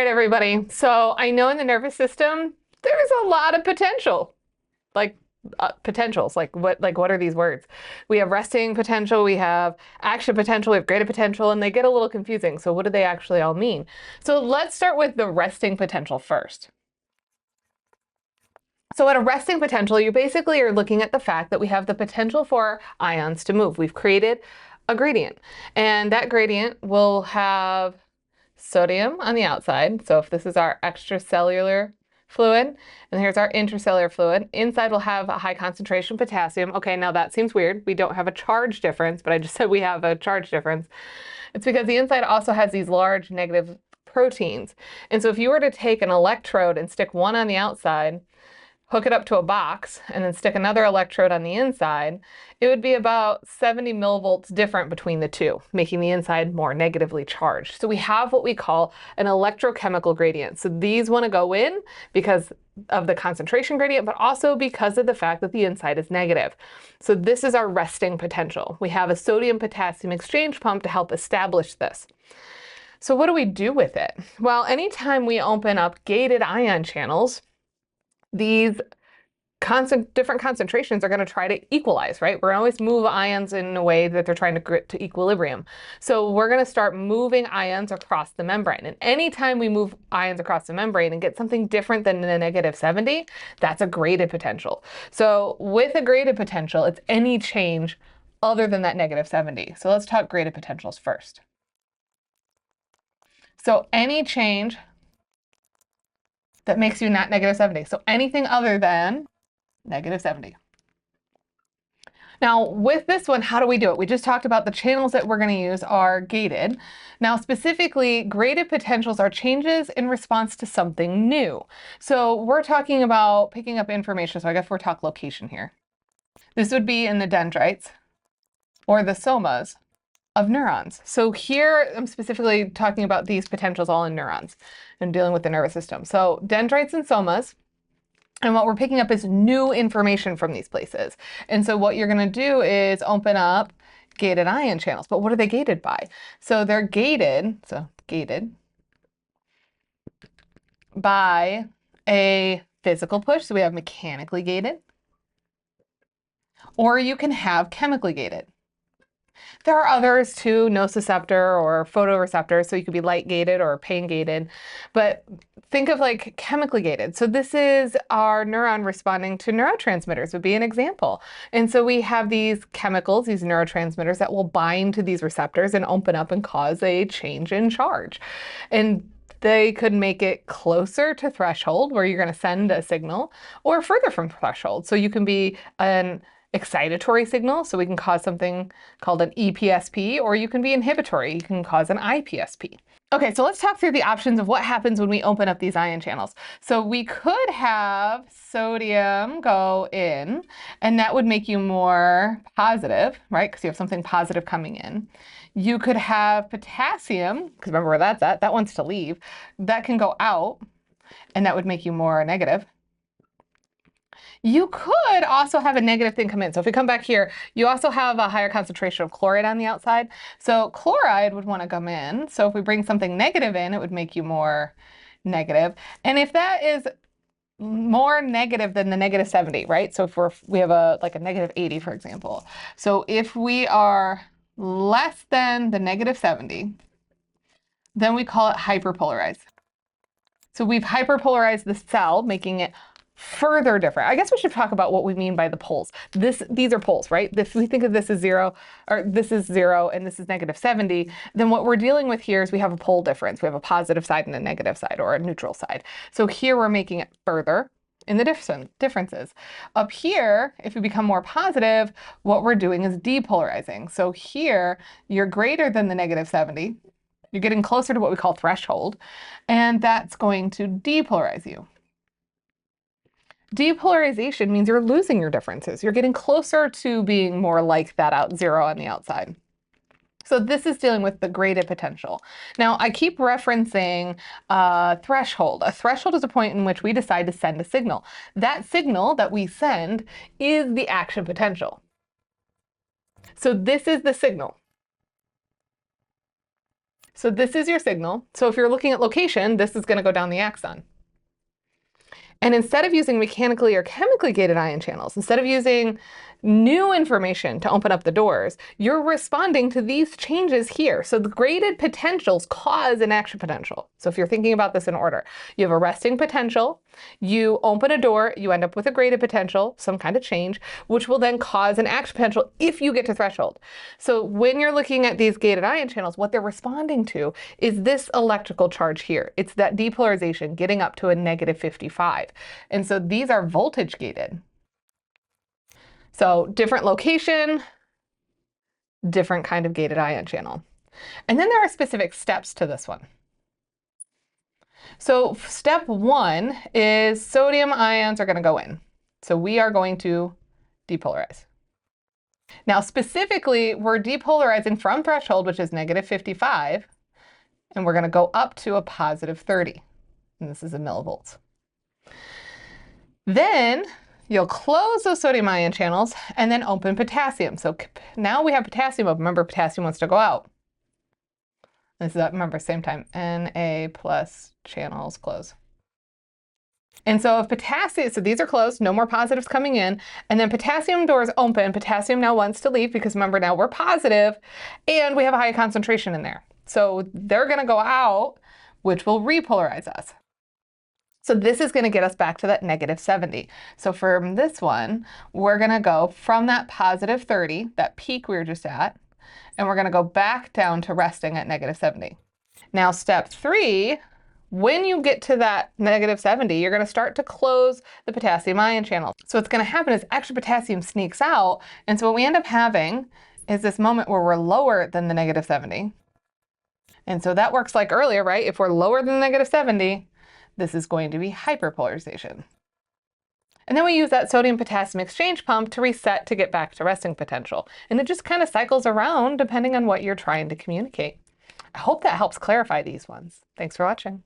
right, everybody. So I know in the nervous system, there's a lot of potential, like potentials. Like what are these words? We have resting potential, we have action potential, we have greater potential, and they get a little confusing. So what do they actually all mean? So let's start with the resting potential first. So at a resting potential, you basically are looking at the fact that we have the potential for ions to move. We've created a gradient, and that gradient will have sodium on the outside. So if this is our extracellular fluid, and here's our intracellular fluid, inside we'll have a high concentration potassium. Okay, now that seems weird. We don't have a charge difference, but I just said we have a charge difference. It's because the inside also has these large negative proteins. And so if you were to take an electrode and stick one on the outside, hook it up to a box, and then stick another electrode on the inside, it would be about 70 millivolts different between the two, making the inside more negatively charged. So we have what we call an electrochemical gradient. So these want to go in because of the concentration gradient, but also because of the fact that the inside is negative. So this is our resting potential. We have a sodium-potassium exchange pump to help establish this. So what do we do with it? Well, anytime we open up gated ion channels, these different concentrations are going to try to equalize, right? We're going to always move ions in a way that they're trying to get to equilibrium. So we're going to start moving ions across the membrane. And anytime we move ions across the membrane and get something different than the -70, that's a graded potential. So with a graded potential, it's any change other than that -70. So let's talk graded potentials first. So any change that makes you not -70. So anything other than -70. Now with this one, how do we do it? We just talked about the channels that we're going to use are gated. Now specifically, graded potentials are changes in response to something new. So we're talking about picking up information. So I guess we're talking location here. This would be in the dendrites or the somas of neurons. So here I'm specifically talking about these potentials all in neurons and dealing with the nervous system. So dendrites and somas. And what we're picking up is new information from these places. And so what you're going to do is open up gated ion channels. But what are they gated by? So they're gated by a physical push. So we have mechanically gated, or you can have chemically gated. There are others too, nociceptor or photoreceptor, so you could be light gated or pain gated, but think of like chemically gated. So this is our neuron responding to neurotransmitters would be an example. And so we have these chemicals, these neurotransmitters that will bind to these receptors and open up and cause a change in charge. And they could make it closer to threshold where you're going to send a signal, or further from threshold. So you can be an excitatory signal, so we can cause something called an EPSP, or you can be inhibitory, you can cause an IPSP. Okay, so let's talk through the options of what happens when we open up these ion channels. So we could have sodium go in, and that would make you more positive, right? Because you have something positive coming in. You could have potassium, because remember where that's at, that wants to leave. That can go out, and that would make you more negative. You could also have a negative thing come in. So if we come back here, you also have a higher concentration of chloride on the outside. So chloride would want to come in. So if we bring something negative in, it would make you more negative. And if that is more negative than the -70, right? So if we have like a -80, for example. So if we are less than the -70, then we call it hyperpolarized. So we've hyperpolarized the cell, making it further different. I guess we should talk about what we mean by the poles. These are poles, right? If we think of this as 0, or this is 0 and this is -70, then what we're dealing with here is we have a pole difference. We have a positive side and a negative side, or a neutral side. So here we're making it further in the differences. Up here, if we become more positive, what we're doing is depolarizing. So here, you're greater than the -70. You're getting closer to what we call threshold, and that's going to depolarize you. Depolarization means you're losing your differences. You're getting closer to being more like that 0 on the outside. So this is dealing with the graded potential. Now, I keep referencing threshold. A threshold is a point in which we decide to send a signal. That signal that we send is the action potential. So this is the signal. So this is your signal. So if you're looking at location, this is going to go down the axon. And instead of using mechanically or chemically gated ion channels, instead of using new information to open up the doors, you're responding to these changes here. So the graded potentials cause an action potential. So if you're thinking about this in order, you have a resting potential, you open a door, you end up with a graded potential, some kind of change, which will then cause an action potential if you get to threshold. So when you're looking at these gated ion channels, what they're responding to is this electrical charge here. It's that depolarization getting up to a -55. And so these are voltage gated. So different location, different kind of gated ion channel. And then there are specific steps to this one. So step one is sodium ions are going to go in. So we are going to depolarize. Now specifically, we're depolarizing from threshold, which is -55, and we're going to go up to a +30. And this is in millivolts. Then you'll close those sodium ion channels and then open potassium. So now we have potassium open. Remember, potassium wants to go out. This is, remember, same time, Na plus channels close. And so if potassium, so these are closed, no more positives coming in, and then potassium doors open, potassium now wants to leave because remember now we're positive and we have a high concentration in there. So they're gonna go out, which will repolarize us. So this is going to get us back to that -70. So from this one, we're going to go from that +30, that peak we were just at, and we're going to go back down to resting at -70. Now step 3, when you get to that -70, you're going to start to close the potassium ion channels. So what's going to happen is extra potassium sneaks out, and so what we end up having is this moment where we're lower than the -70. And so that works like earlier, right? If we're lower than the -70, this is going to be hyperpolarization. And then we use that sodium-potassium exchange pump to reset to get back to resting potential. And it just kind of cycles around depending on what you're trying to communicate. I hope that helps clarify these ones. Thanks for watching.